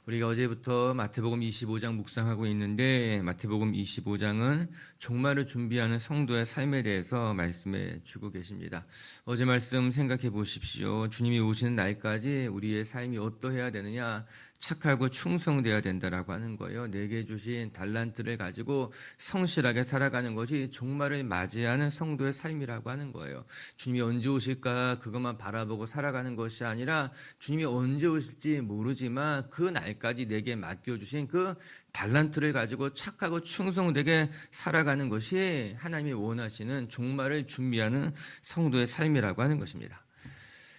우리가 어제부터 마태복음 25장 묵상하고 있는데 마태복음 25장은 종말을 준비하는 성도의 삶에 대해서 말씀해 주고 계십니다. 어제 말씀 생각해 보십시오. 주님이 오시는 날까지 우리의 삶이 어떠해야 되느냐? 착하고 충성되어야 된다라고 하는 거예요. 내게 주신 달란트를 가지고 성실하게 살아가는 것이 종말을 맞이하는 성도의 삶이라고 하는 거예요. 주님이 언제 오실까 그것만 바라보고 살아가는 것이 아니라 주님이 언제 오실지 모르지만 그 날까지 내게 맡겨주신 그 달란트를 가지고 착하고 충성되게 살아가는 것이 하나님이 원하시는 종말을 준비하는 성도의 삶이라고 하는 것입니다.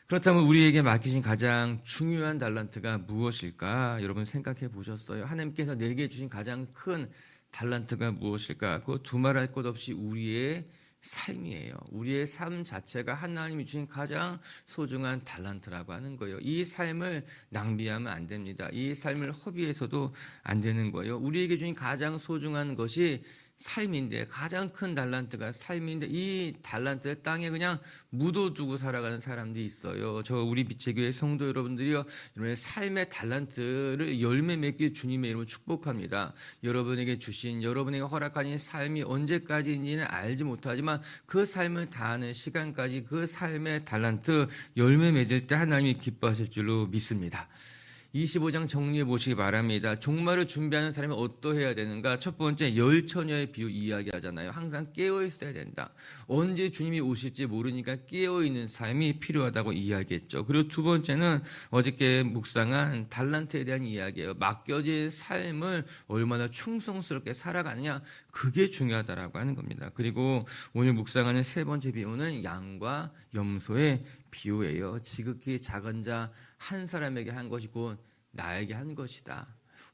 그렇다면 우리에게 맡기신 가장 중요한 달란트가 무엇일까? 여러분 생각해 보셨어요? 하나님께서 내게 주신 가장 큰 달란트가 무엇일까? 그 두말할 것 없이 우리의 삶이에요. 우리의 삶 자체가 하나님이 주신 가장 소중한 달란트라고 하는 거예요. 이 삶을 낭비하면 안 됩니다. 이 삶을 허비해서도 안 되는 거예요. 우리에게 주신 가장 소중한 것이 삶인데, 가장 큰 달란트가 삶인데 이 달란트를 땅에 그냥 묻어두고 살아가는 사람들이 있어요. 저 우리 빛의교회 성도 여러분들이요, 여러분의 삶의 달란트를 열매 맺길 주님의 이름으로 축복합니다. 여러분에게 주신, 여러분에게 허락하신 삶이 언제까지인지는 알지 못하지만 그 삶을 다하는 시간까지 그 삶의 달란트 열매 맺을 때 하나님이 기뻐하실 줄로 믿습니다. 25장 정리해 보시기 바랍니다. 종말을 준비하는 사람이 어떠해야 되는가? 첫 번째, 열처녀의 비유 이야기하잖아요. 항상 깨어 있어야 된다. 언제 주님이 오실지 모르니까 깨어 있는 삶이 필요하다고 이야기했죠. 그리고 두 번째는 어저께 묵상한 달란트에 대한 이야기예요. 맡겨진 삶을 얼마나 충성스럽게 살아가느냐, 그게 중요하다라고 하는 겁니다. 그리고 오늘 묵상하는 세 번째 비유는 양과 염소의 비유예요. 지극히 작은 자 한 사람에게 한 것이 곧 나에게 한 것이다.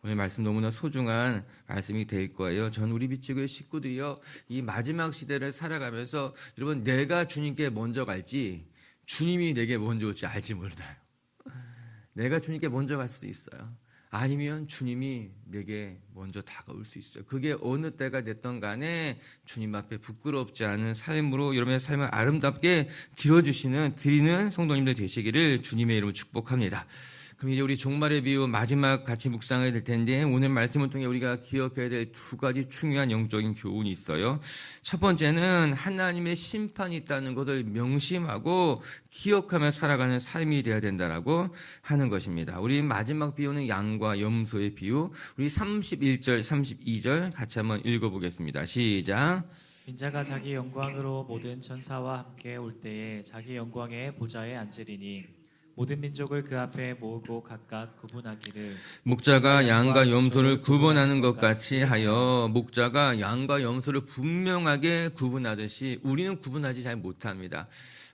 오늘 말씀 너무나 소중한 말씀이 될 거예요. 전 우리 빛의교회 식구들이요, 이 마지막 시대를 살아가면서 여러분, 내가 주님께 먼저 갈지 주님이 내게 먼저 올지 알지 몰라요. 내가 주님께 먼저 갈 수도 있어요. 아니면 주님이 내게 먼저 다가올 수 있어요. 그게 어느 때가 됐던 간에 주님 앞에 부끄럽지 않은 삶으로 여러분의 삶을 아름답게 드리는 성도님들 되시기를 주님의 이름으로 축복합니다. 그럼 이제 우리 종말의 비유 마지막 같이 묵상해야 될 텐데, 오늘 말씀을 통해 우리가 기억해야 될 두 가지 중요한 영적인 교훈이 있어요. 첫 번째는 하나님의 심판이 있다는 것을 명심하고 기억하며 살아가는 삶이 되어야 된다라고 하는 것입니다. 우리 마지막 비유는 양과 염소의 비유, 우리 31절 32절 같이 한번 읽어보겠습니다. 시작. 인자가 자기 영광으로 모든 천사와 함께 올 때에 자기 영광의 보좌에 앉으리니 모든 민족을 그 앞에 모으고 각각 구분하기를, 목자가 양과 염소를 구분하는 것 같이 하여, 목자가 양과 염소를 분명하게 구분하듯이 우리는 구분하지 잘 못합니다.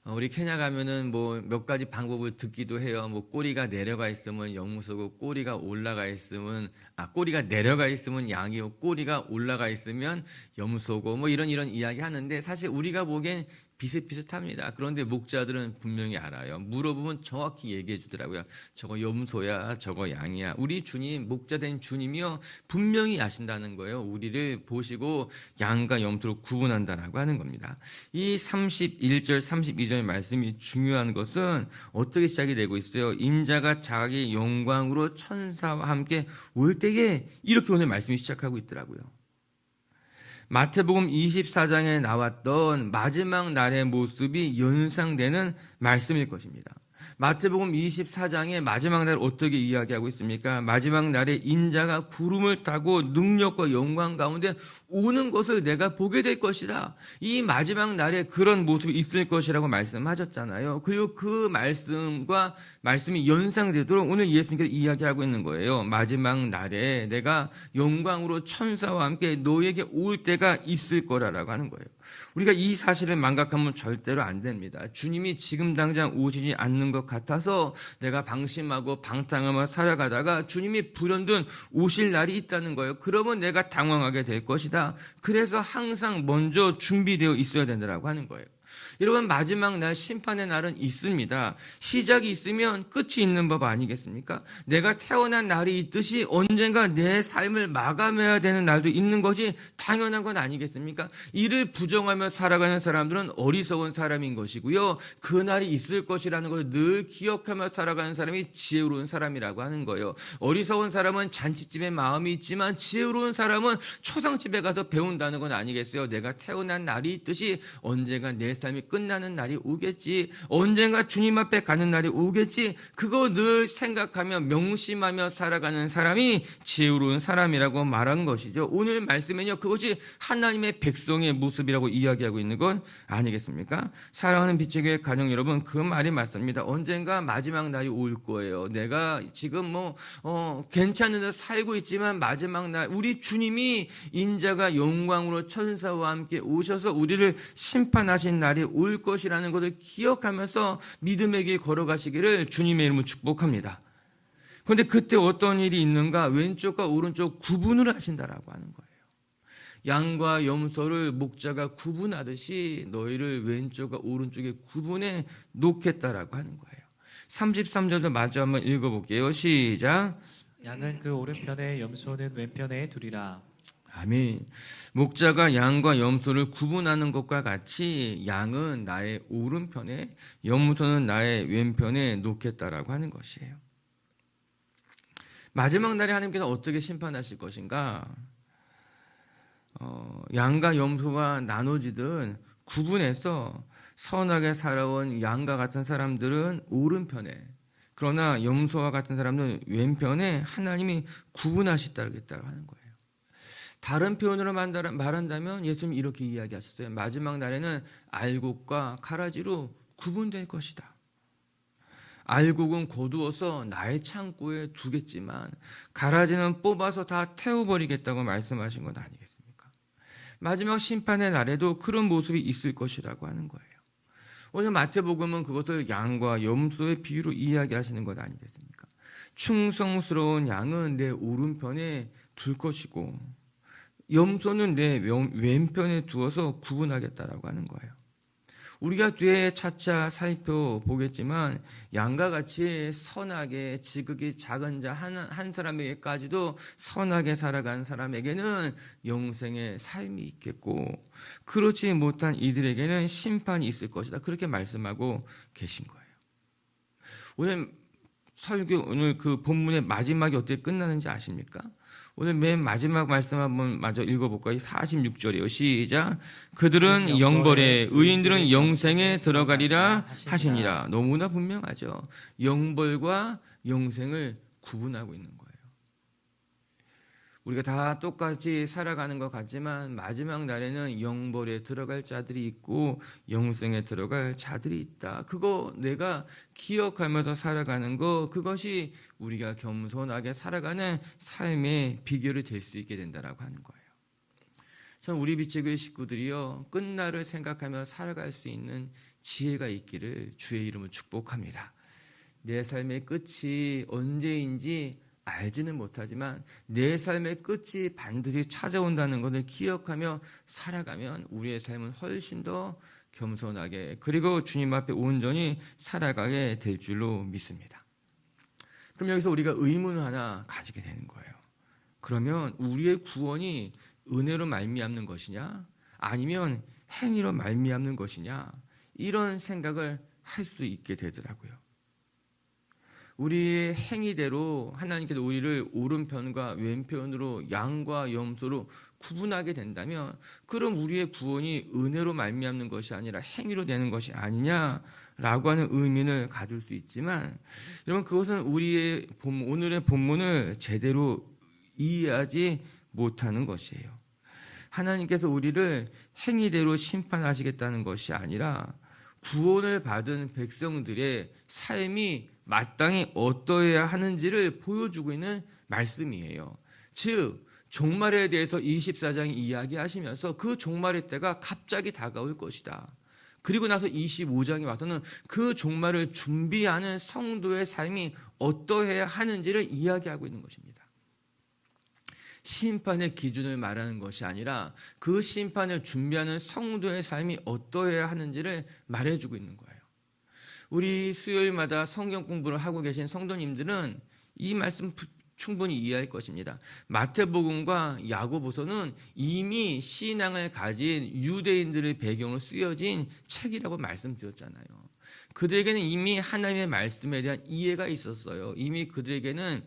우리 케냐 가면은 뭐 몇 가지 방법을 듣기도 해요. 뭐 꼬리가 내려가 있으면 염소고, 꼬리가 올라가 있으면 꼬리가 내려가 있으면 양이고, 꼬리가 올라가 있으면 염소고, 뭐 이런 이야기 하는데, 사실 우리가 보기엔 비슷비슷합니다. 그런데 목자들은 분명히 알아요. 물어보면 정확히 얘기해 주더라고요. 저거 염소야, 저거 양이야. 우리 주님, 목자된 주님이요, 분명히 아신다는 거예요. 우리를 보시고 양과 염소를 구분한다라고 하는 겁니다. 이 31절, 32절 말씀이 중요한 것은 어떻게 시작이 되고 있어요? 인자가 자기 영광으로 천사와 함께 올 때에, 이렇게 오늘 말씀이 시작하고 있더라고요. 마태복음 24장에 나왔던 마지막 날의 모습이 연상되는 말씀일 것입니다. 마태복음 24장의 마지막 날 어떻게 이야기하고 있습니까? 마지막 날에 인자가 구름을 타고 능력과 영광 가운데 오는 것을 내가 보게 될 것이다. 이 마지막 날에 그런 모습이 있을 것이라고 말씀하셨잖아요. 그리고 그 말씀이 연상되도록 오늘 예수님께서 이야기하고 있는 거예요. 마지막 날에 내가 영광으로 천사와 함께 너에게 올 때가 있을 거라고 하는 거예요. 우리가 이 사실을 망각하면 절대로 안 됩니다. 주님이 지금 당장 오시지 않는 것 같아서 내가 방심하고 방탕하며 살아가다가 주님이 불현듯 오실 날이 있다는 거예요. 그러면 내가 당황하게 될 것이다. 그래서 항상 먼저 준비되어 있어야 된다고 하는 거예요. 여러분, 마지막 날, 심판의 날은 있습니다. 시작이 있으면 끝이 있는 법 아니겠습니까? 내가 태어난 날이 있듯이 언젠가 내 삶을 마감해야 되는 날도 있는 것이 당연한 건 아니겠습니까? 이를 부정하며 살아가는 사람들은 어리석은 사람인 것이고요. 그 날이 있을 것이라는 것을 늘 기억하며 살아가는 사람이 지혜로운 사람이라고 하는 거예요. 어리석은 사람은 잔치집에 마음이 있지만 지혜로운 사람은 초상집에 가서 배운다는 건 아니겠어요? 내가 태어난 날이 있듯이 언젠가 내 삶이 끝나는 날이 오겠지. 언젠가 주님 앞에 가는 날이 오겠지. 그거 늘 생각하며 명심하며 살아가는 사람이 지혜로운 사람이라고 말한 것이죠. 오늘 말씀은요, 그것이 하나님의 백성의 모습이라고 이야기하고 있는 건 아니겠습니까? 사랑하는 빛의 교회 가정 여러분, 그 말이 맞습니다. 언젠가 마지막 날이 올 거예요. 내가 지금 괜찮은 데 살고 있지만 마지막 날 우리 주님이 인자가 영광으로 천사와 함께 오셔서 우리를 심판하신 날이 올 것이라는 것을 기억하면서 믿음의 길 걸어가시기를 주님의 이름으로 축복합니다. 그런데 그때 어떤 일이 있는가? 왼쪽과 오른쪽 구분을 하신다라고 하는 거예요. 양과 염소를 목자가 구분하듯이 너희를 왼쪽과 오른쪽에 구분해 놓겠다라고 하는 거예요. 33절도 마저 한번 읽어볼게요. 시작. 양은 그 오른편에 염소는 왼편에 두리라. 아멘. 목자가 양과 염소를 구분하는 것과 같이 양은 나의 오른편에, 염소는 나의 왼편에 놓겠다라고 하는 것이에요. 마지막 날에 하나님께서 어떻게 심판하실 것인가? 양과 염소가 나눠지든 구분해서 선하게 살아온 양과 같은 사람들은 오른편에, 그러나 염소와 같은 사람들은 왼편에 하나님이 구분하시겠다고 하는 거예요. 다른 표현으로 말한다면 예수님이 이렇게 이야기하셨어요. 마지막 날에는 알곡과 가라지로 구분될 것이다. 알곡은 거두어서 나의 창고에 두겠지만 가라지는 뽑아서 다 태워버리겠다고 말씀하신 건 아니겠습니까? 마지막 심판의 날에도 그런 모습이 있을 것이라고 하는 거예요. 오늘 마태복음은 그것을 양과 염소의 비유로 이야기하시는 것 아니겠습니까? 충성스러운 양은 내 오른편에 둘 것이고 염소는 내 왼편에 두어서 구분하겠다라고 하는 거예요. 우리가 뒤에 차차 살펴보겠지만 양과 같이 선하게 지극히 작은 자 한 사람에게까지도 선하게 살아간 사람에게는 영생의 삶이 있겠고 그렇지 못한 이들에게는 심판이 있을 것이다. 그렇게 말씀하고 계신 거예요. 오늘 그 본문의 마지막이 어떻게 끝나는지 아십니까? 오늘 맨 마지막 말씀 한번 마저 읽어볼까요? 46절이에요. 시작. 그들은 영벌에, 의인들은 영생에 들어가리라 하시니라. 너무나 분명하죠. 영벌과 영생을 구분하고 있는 거예요. 우리가 다 똑같이 살아가는 것 같지만 마지막 날에는 영벌에 들어갈 자들이 있고 영생에 들어갈 자들이 있다. 그거 내가 기억하면서 살아가는 거, 그것이 우리가 겸손하게 살아가는 삶의 비결이 될 수 있게 된다라고 하는 거예요. 전 우리 빛의 교회 식구들이요, 끝날을 생각하며 살아갈 수 있는 지혜가 있기를 주의 이름으로 축복합니다. 내 삶의 끝이 언제인지 알지는 못하지만 내 삶의 끝이 반드시 찾아온다는 것을 기억하며 살아가면 우리의 삶은 훨씬 더 겸손하게 그리고 주님 앞에 온전히 살아가게 될 줄로 믿습니다. 그럼 여기서 우리가 의문을 하나 가지게 되는 거예요. 그러면 우리의 구원이 은혜로 말미암는 것이냐 아니면 행위로 말미암는 것이냐, 이런 생각을 할 수 있게 되더라고요. 우리의 행위대로 하나님께서 우리를 오른편과 왼편으로 양과 염소로 구분하게 된다면 그럼 우리의 구원이 은혜로 말미암는 것이 아니라 행위로 되는 것이 아니냐라고 하는 의미를 가질 수 있지만 여러분, 그것은 우리의 오늘의 본문을 제대로 이해하지 못하는 것이에요. 하나님께서 우리를 행위대로 심판하시겠다는 것이 아니라 구원을 받은 백성들의 삶이 마땅히 어떠해야 하는지를 보여주고 있는 말씀이에요. 즉 종말에 대해서 24장이 이야기하시면서 그 종말의 때가 갑자기 다가올 것이다. 그리고 나서 25장에 와서는 그 종말을 준비하는 성도의 삶이 어떠해야 하는지를 이야기하고 있는 것입니다. 심판의 기준을 말하는 것이 아니라 그 심판을 준비하는 성도의 삶이 어떠해야 하는지를 말해주고 있는 거예요. 우리 수요일마다 성경 공부를 하고 계신 성도님들은 이 말씀 충분히 이해할 것입니다. 마태복음과 야고보서는 이미 신앙을 가진 유대인들의 배경으로 쓰여진 책이라고 말씀드렸잖아요. 그들에게는 이미 하나님의 말씀에 대한 이해가 있었어요. 이미 그들에게는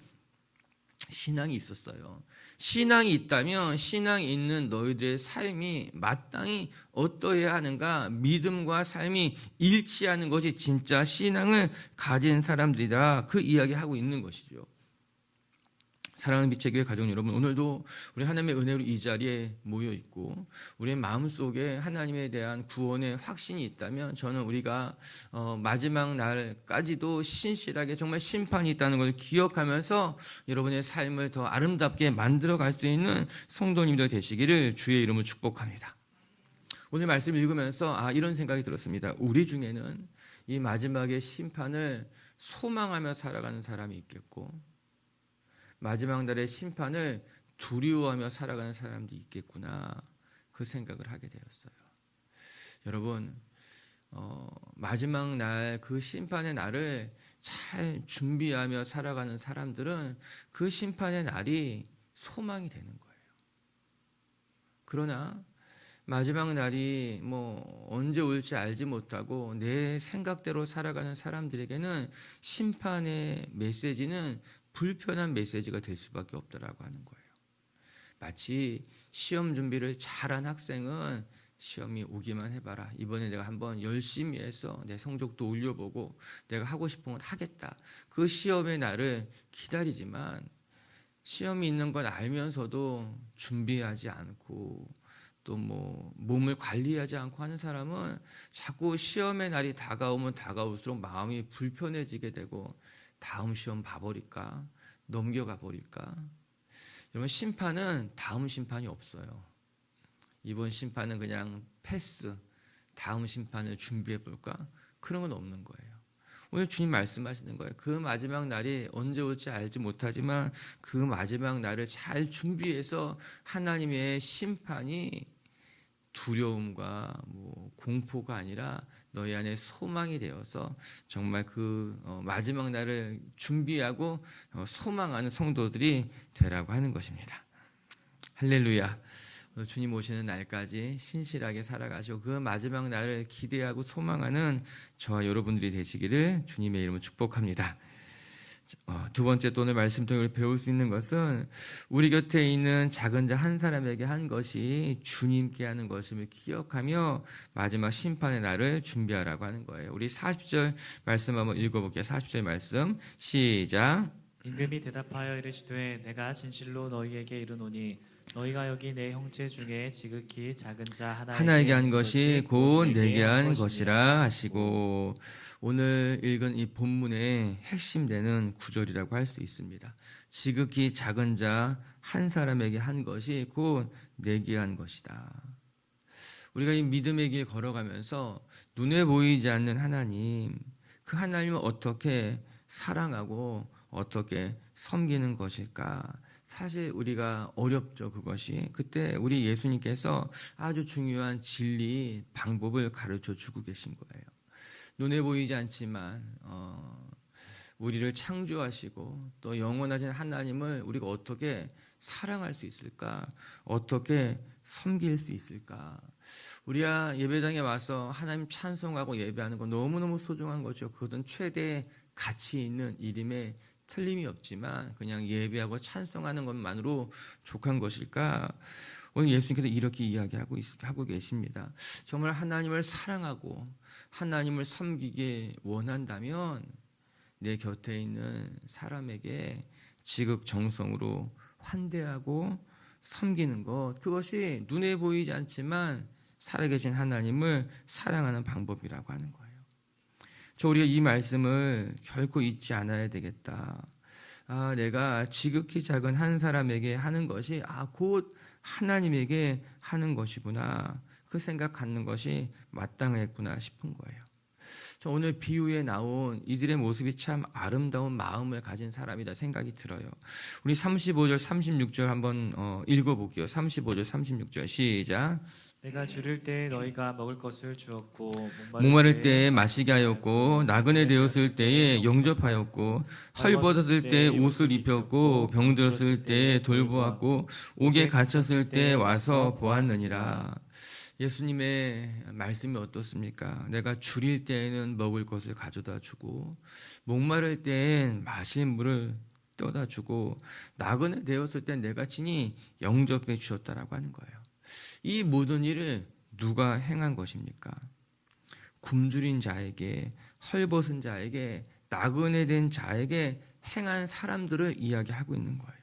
신앙이 있었어요. 신앙이 있다면 신앙이 있는 너희들의 삶이 마땅히 어떠해야 하는가, 믿음과 삶이 일치하는 것이 진짜 신앙을 가진 사람들이다, 그 이야기하고 있는 것이죠. 사랑하는 빛의 교회 가족 여러분, 오늘도 우리 하나님의 은혜로 이 자리에 모여 있고 우리의 마음속에 하나님에 대한 구원의 확신이 있다면 저는 우리가 마지막 날까지도 신실하게 정말 심판이 있다는 것을 기억하면서 여러분의 삶을 더 아름답게 만들어갈 수 있는 성도님들 되시기를 주의 이름으로 축복합니다. 오늘 말씀 읽으면서 이런 생각이 들었습니다. 우리 중에는 이 마지막의 심판을 소망하며 살아가는 사람이 있겠고 마지막 날의 심판을 두려워하며 살아가는 사람도 있겠구나, 그 생각을 하게 되었어요. 여러분, 마지막 날 그 심판의 날을 잘 준비하며 살아가는 사람들은 그 심판의 날이 소망이 되는 거예요. 그러나 마지막 날이 언제 올지 알지 못하고 내 생각대로 살아가는 사람들에게는 심판의 메시지는 불편한 메시지가 될 수밖에 없다라고 하는 거예요. 마치 시험 준비를 잘한 학생은 시험이 오기만 해봐라, 이번에 내가 한번 열심히 해서 내 성적도 올려보고 내가 하고 싶은 건 하겠다, 그 시험의 날을 기다리지만 시험이 있는 걸 알면서도 준비하지 않고 또 몸을 관리하지 않고 하는 사람은 자꾸 시험의 날이 다가오면 다가올수록 마음이 불편해지게 되고 다음 시험 봐버릴까, 넘겨가 버릴까. 여러분, 심판은 다음 심판이 없어요. 이번 심판은 그냥 패스, 다음 심판을 준비해 볼까, 그런 건 없는 거예요. 오늘 주님 말씀하시는 거예요. 그 마지막 날이 언제 올지 알지 못하지만 그 마지막 날을 잘 준비해서 하나님의 심판이 두려움과 공포가 아니라 너희 안에 소망이 되어서 정말 그 마지막 날을 준비하고 소망하는 성도들이 되라고 하는 것입니다. 할렐루야. 주님 오시는 날까지 신실하게 살아가시고 그 마지막 날을 기대하고 소망하는 저와 여러분들이 되시기를 주님의 이름으로 축복합니다. 두 번째, 또 오늘 말씀 통해 배울 수 있는 것은 우리 곁에 있는 작은 자 한 사람에게 한 것이 주님께 하는 것임을 기억하며 마지막 심판의 날을 준비하라고 하는 거예요. 우리 40절 말씀 한번 읽어볼게요. 40절 말씀 시작. 임금이 대답하여 이르시되 내가 진실로 너희에게 이르노니 너희가 여기 내 형제 중에 지극히 작은 자 하나에게 한 것이 곧 내게 한 것이라 하시고, 오늘 읽은 이 본문의 핵심되는 구절이라고 할 수 있습니다. 지극히 작은 자 한 사람에게 한 것이 곧 내게 한 것이다. 우리가 이 믿음의 길 걸어가면서 눈에 보이지 않는 하나님, 그 하나님을 어떻게 사랑하고 어떻게 섬기는 것일까? 사실 우리가 어렵죠, 그것이. 그때 우리 예수님께서 아주 중요한 진리, 방법을 가르쳐 주고 계신 거예요. 눈에 보이지 않지만 우리를 창조하시고 또 영원하신 하나님을 우리가 어떻게 사랑할 수 있을까? 어떻게 섬길 수 있을까? 우리가 예배당에 와서 하나님 찬송하고 예배하는 건 너무너무 소중한 거죠. 그것은 최대의 가치 있는 일임에 틀림이 없지만 그냥 예배하고 찬송하는 것만으로 족한 것일까? 오늘 예수님께서 이렇게 이야기하고 계십니다. 정말 하나님을 사랑하고 하나님을 섬기게 원한다면 내 곁에 있는 사람에게 지극정성으로 환대하고 섬기는 것, 그것이 눈에 보이지 않지만 살아계신 하나님을 사랑하는 방법이라고 하는 거예요. 우리가 이 말씀을 결코 잊지 않아야 되겠다. 내가 지극히 작은 한 사람에게 하는 것이 곧 하나님에게 하는 것이구나. 그 생각 갖는 것이 마땅했구나 싶은 거예요. 저 오늘 비유에 나온 이들의 모습이 참 아름다운 마음을 가진 사람이다 생각이 들어요. 우리 35절, 36절 한번 읽어볼게요. 35절, 36절 시작. 내가 줄일 때에 너희가 먹을 것을 주었고 목마를 때에 마시게 하였고 나그네 되었을 때에 영접하였고 헐벗었을 때에 옷을 입혔고 병들었을 때에 돌보았고 옥에 갇혔을 때에 와서 보았느니라. 예수님의 말씀이 어떻습니까? 내가 줄일 때에는 먹을 것을 가져다 주고 목마를 때엔 마실 물을 떠다 주고 나그네 되었을 때 내가 친히 영접해 주셨다라고 하는 거예요. 이 모든 일을 누가 행한 것입니까? 굶주린 자에게, 헐벗은 자에게, 나그네 된 자에게 행한 사람들을 이야기하고 있는 거예요.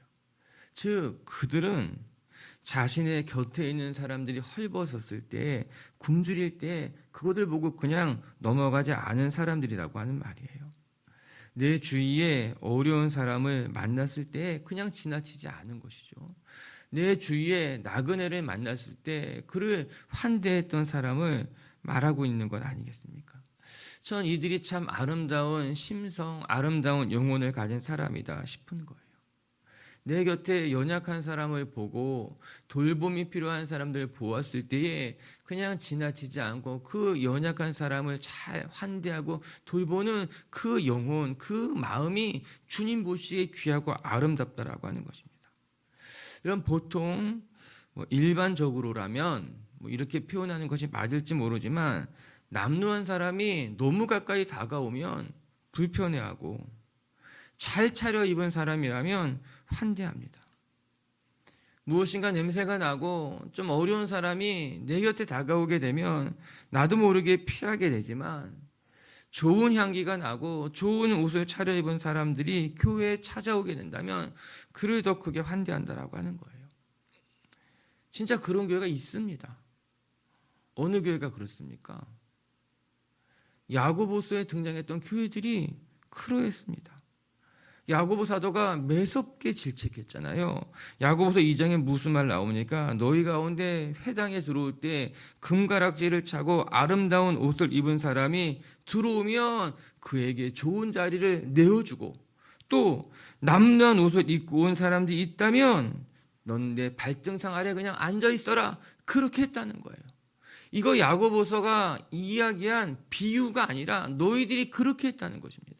즉 그들은 자신의 곁에 있는 사람들이 헐벗었을 때, 굶주릴 때 그것을 보고 그냥 넘어가지 않은 사람들이라고 하는 말이에요. 내 주위에 어려운 사람을 만났을 때 그냥 지나치지 않은 것이죠. 내 주위에 나그네를 만났을 때 그를 환대했던 사람을 말하고 있는 것 아니겠습니까? 전 이들이 참 아름다운 심성, 아름다운 영혼을 가진 사람이다 싶은 거예요. 내 곁에 연약한 사람을 보고 돌봄이 필요한 사람들을 보았을 때에 그냥 지나치지 않고 그 연약한 사람을 잘 환대하고 돌보는 그 영혼, 그 마음이 주님 보시기에 귀하고 아름답다라고 하는 것입니다. 이런 보통 일반적으로라면 이렇게 표현하는 것이 맞을지 모르지만 남루한 사람이 너무 가까이 다가오면 불편해하고 잘 차려입은 사람이라면 환대합니다. 무엇인가 냄새가 나고 좀 어려운 사람이 내 곁에 다가오게 되면 나도 모르게 피하게 되지만 좋은 향기가 나고 좋은 옷을 차려입은 사람들이 교회에 찾아오게 된다면 그를 더 크게 환대한다라고 하는 거예요. 진짜 그런 교회가 있습니다. 어느 교회가 그렇습니까? 야고보서에 등장했던 교회들이 그러했습니다. 야고보 사도가 매섭게 질책했잖아요. 야고보서 2장에 무슨 말 나오니까 너희 가운데 회당에 들어올 때 금가락지를 차고 아름다운 옷을 입은 사람이 들어오면 그에게 좋은 자리를 내어주고 또 남루한 옷을 입고 온 사람들이 있다면 넌 내 발등상 아래 그냥 앉아 있어라. 그렇게 했다는 거예요. 이거 야고보서가 이야기한 비유가 아니라 너희들이 그렇게 했다는 것입니다.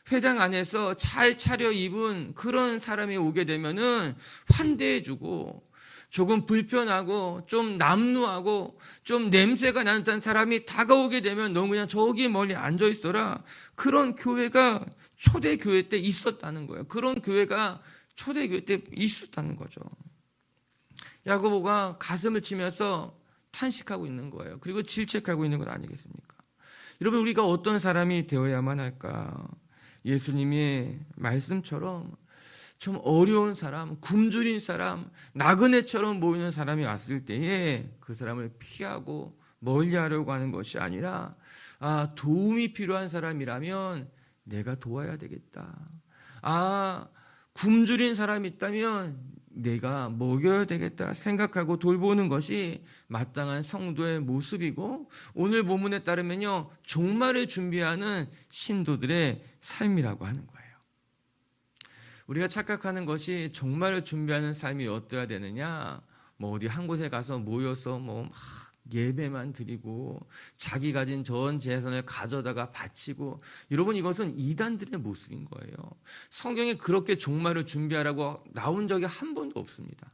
회당 안에서 잘 차려입은 그런 사람이 오게 되면은 환대해주고 조금 불편하고 좀 남루하고 좀 냄새가 나는 듯한 사람이 다가오게 되면 너 그냥 저기 멀리 앉아 있어라. 그런 교회가 초대교회 때 있었다는 거예요. 그런 교회가 초대교회 때 있었다는 거죠. 야고보가 가슴을 치면서 탄식하고 있는 거예요. 그리고 질책하고 있는 것 아니겠습니까? 여러분 우리가 어떤 사람이 되어야만 할까? 예수님의 말씀처럼 좀 어려운 사람, 굶주린 사람, 나그네처럼 보이는 사람이 왔을 때에 그 사람을 피하고 멀리하려고 하는 것이 아니라 도움이 필요한 사람이라면 내가 도와야 되겠다. 굶주린 사람이 있다면 내가 먹여야 되겠다 생각하고 돌보는 것이 마땅한 성도의 모습이고 오늘 본문에 따르면요 종말을 준비하는 신도들의 삶이라고 하는 거예요. 우리가 착각하는 것이 종말을 준비하는 삶이 어떠해야 되느냐, 어디 한 곳에 가서 모여서 막 예배만 드리고 자기 가진 전 재산을 가져다가 바치고, 여러분 이것은 이단들의 모습인 거예요. 성경에 그렇게 종말을 준비하라고 나온 적이 한 번도 없습니다.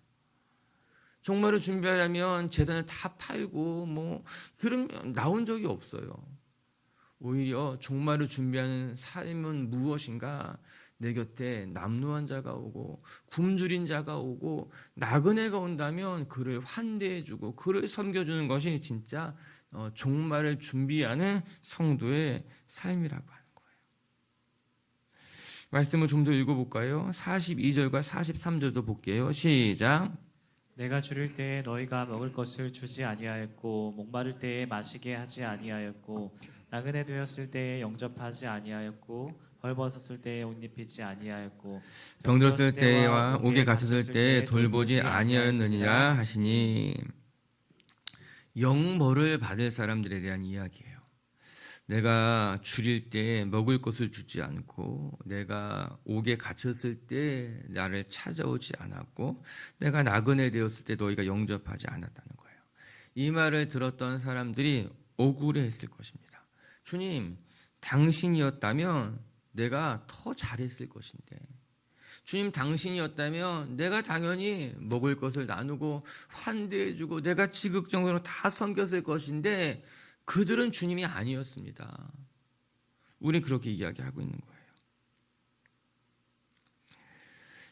종말을 준비하려면 재산을 다 팔고 그런 나온 적이 없어요. 오히려 종말을 준비하는 삶은 무엇인가? 내 곁에 남루한 자가 오고 굶주린 자가 오고 나그네가 온다면 그를 환대해주고 그를 섬겨주는 것이 진짜 종말을 준비하는 성도의 삶이라고 하는 거예요. 말씀을 좀 더 읽어볼까요? 42절과 43절도 볼게요. 시작. 내가 줄일 때에 너희가 먹을 것을 주지 아니하였고 목마를 때에 마시게 하지 아니하였고 나그네 되었을 때에 영접하지 아니하였고 벌벗었을 때에 옷 입히지 아니하였고 병들었을 때와 옥에 갇혔을 때에 돌보지 아니하였느니라 하시니, 영벌을 받을 사람들에 대한 이야기예요. 내가 줄일 때 먹을 것을 주지 않고, 내가 옥에 갇혔을 때 나를 찾아오지 않았고, 내가 나그네 되었을 때 너희가 영접하지 않았다는 거예요. 이 말을 들었던 사람들이 억울해했을 것입니다. 주님, 당신이었다면 내가 더 잘했을 것인데, 주님 당신이었다면 내가 당연히 먹을 것을 나누고 환대해주고 내가 지극정성으로 다 섬겼을 것인데, 그들은 주님이 아니었습니다. 우린 그렇게 이야기하고 있는 거예요.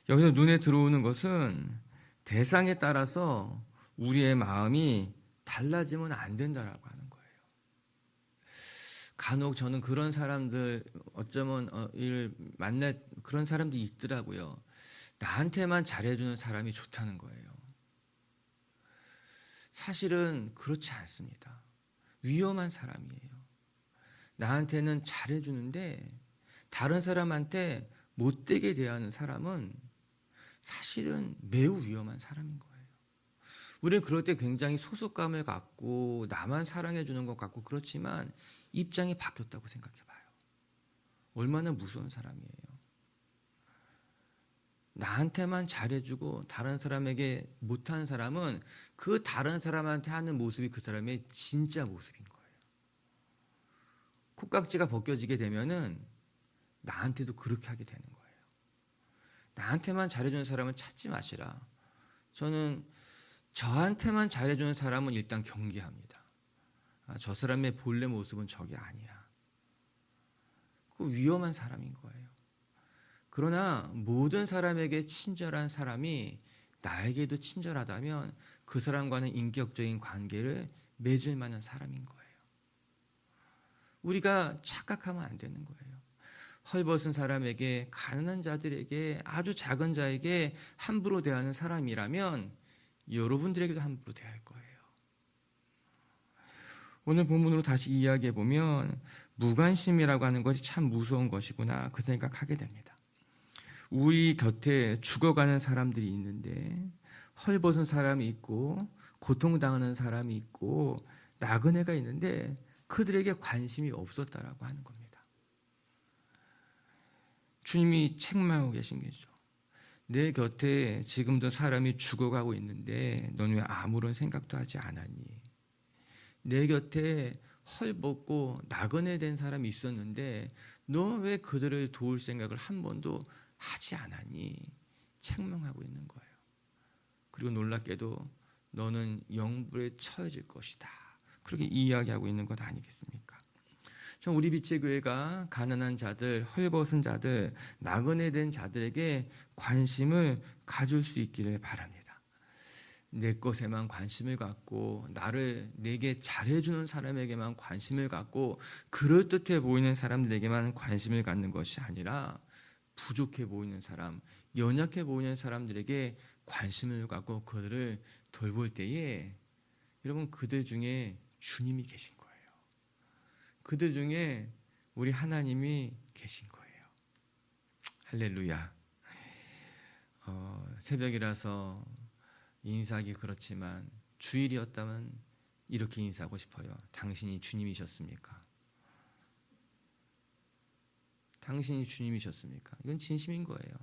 여기서 눈에 들어오는 것은 대상에 따라서 우리의 마음이 달라지면 안 된다라고 하는 거예요. 간혹 저는 그런 사람들, 어쩌면 이를 만날 그런 사람들이 있더라고요. 나한테만 잘해주는 사람이 좋다는 거예요. 사실은 그렇지 않습니다. 위험한 사람이에요. 나한테는 잘해주는데 다른 사람한테 못되게 대하는 사람은 사실은 매우 위험한 사람인 거예요. 우리는 그럴 때 굉장히 소속감을 갖고 나만 사랑해주는 것 같고 그렇지만 입장이 바뀌었다고 생각해봐요. 얼마나 무서운 사람이에요. 나한테만 잘해주고 다른 사람에게 못하는 사람은 그 다른 사람한테 하는 모습이 그 사람의 진짜 모습인 거예요. 콧깍지가 벗겨지게 되면은 나한테도 그렇게 하게 되는 거예요. 나한테만 잘해주는 사람은 찾지 마시라. 저는 저한테만 잘해주는 사람은 일단 경계합니다. 저 사람의 본래 모습은 저게 아니야. 그 위험한 사람인 거예요. 그러나 모든 사람에게 친절한 사람이 나에게도 친절하다면 그 사람과는 인격적인 관계를 맺을 만한 사람인 거예요. 우리가 착각하면 안 되는 거예요. 헐벗은 사람에게, 가난한 자들에게, 아주 작은 자에게 함부로 대하는 사람이라면 여러분들에게도 함부로 대할 거예요. 오늘 본문으로 다시 이야기해 보면 무관심이라고 하는 것이 참 무서운 것이구나 그 생각하게 됩니다. 우리 곁에 죽어가는 사람들이 있는데 헐벗은 사람이 있고 고통당하는 사람이 있고 나그네가 있는데 그들에게 관심이 없었다라고 하는 겁니다. 주님이 책망하고 계신 거죠. 내 곁에 지금도 사람이 죽어가고 있는데 넌 왜 아무런 생각도 하지 않았니? 내 곁에 헐벗고 나그네 된 사람이 있었는데 너 왜 그들을 도울 생각을 한 번도 하지 않았니? 책망하고 있는 거예요. 그리고 놀랍게도 너는 영불에 처해질 것이다. 그렇게 이야기하고 있는 것 아니겠습니까? 전 우리 빛의 교회가 가난한 자들, 헐벗은 자들, 나그네 된 자들에게 관심을 가질 수 있기를 바랍니다. 내 것에만 관심을 갖고 내게 잘해주는 사람에게만 관심을 갖고 그럴듯해 보이는 사람들에게만 관심을 갖는 것이 아니라 부족해 보이는 사람, 연약해 보이는 사람들에게 관심을 갖고 그들을 돌볼 때에 여러분 그들 중에 주님이 계신 거예요. 그들 중에 우리 하나님이 계신 거예요. 할렐루야. 새벽이라서 인사하기 그렇지만 주일이었다면 이렇게 인사하고 싶어요. 당신이 주님이셨습니까? 당신이 주님이셨습니까? 이건 진심인 거예요.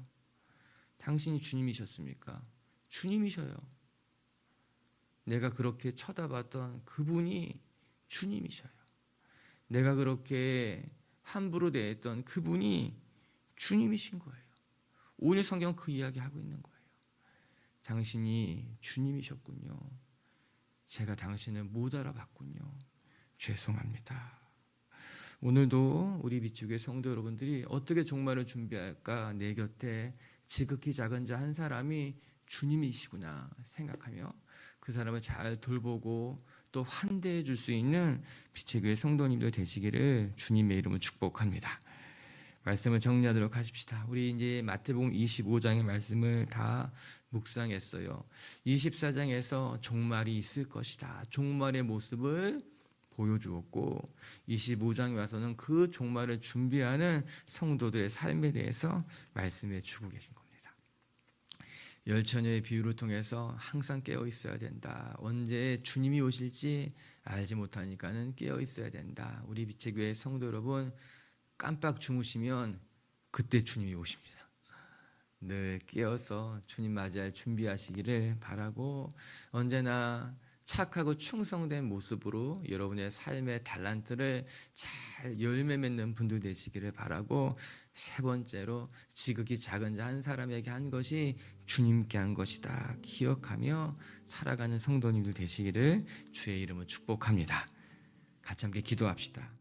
당신이 주님이셨습니까? 주님이셔요. 내가 그렇게 쳐다봤던 그분이 주님이셔요. 내가 그렇게 함부로 대했던 그분이 주님이신 거예요. 오늘 성경 그 이야기하고 있는 거예요. 당신이 주님이셨군요. 제가 당신을 못 알아봤군요. 죄송합니다. 오늘도 우리 비추교회 성도 여러분들이 어떻게 종말을 준비할까? 내 곁에 지극히 작은 자 한 사람이 주님이시구나 생각하며 그 사람을 잘 돌보고 또 환대해 줄 수 있는 빛의 교회 성도님들 되시기를 주님의 이름으로 축복합니다. 말씀을 정리하도록 하십시다. 우리 이제 마태복음 25장의 말씀을 다 묵상했어요. 24장에서 종말이 있을 것이다. 종말의 모습을 보여주었고 25장에 와서는 그 종말을 준비하는 성도들의 삶에 대해서 말씀해 주고 계신 겁니다. 열처녀의 비유를 통해서 항상 깨어 있어야 된다. 언제 주님이 오실지 알지 못하니까는 깨어 있어야 된다. 우리 빛의 교회 성도 여러분, 깜빡 주무시면 그때 주님이 오십니다. 늘 깨어서 주님 맞이할 준비하시기를 바라고, 언제나 착하고 충성된 모습으로 여러분의 삶의 달란트를 잘 열매 맺는 분들 되시기를 바라고, 세 번째로 지극히 작은 자 한 사람에게 한 것이 주님께 한 것이다 기억하며 살아가는 성도님들 되시기를 주의 이름으로 축복합니다. 같이 함께 기도합시다.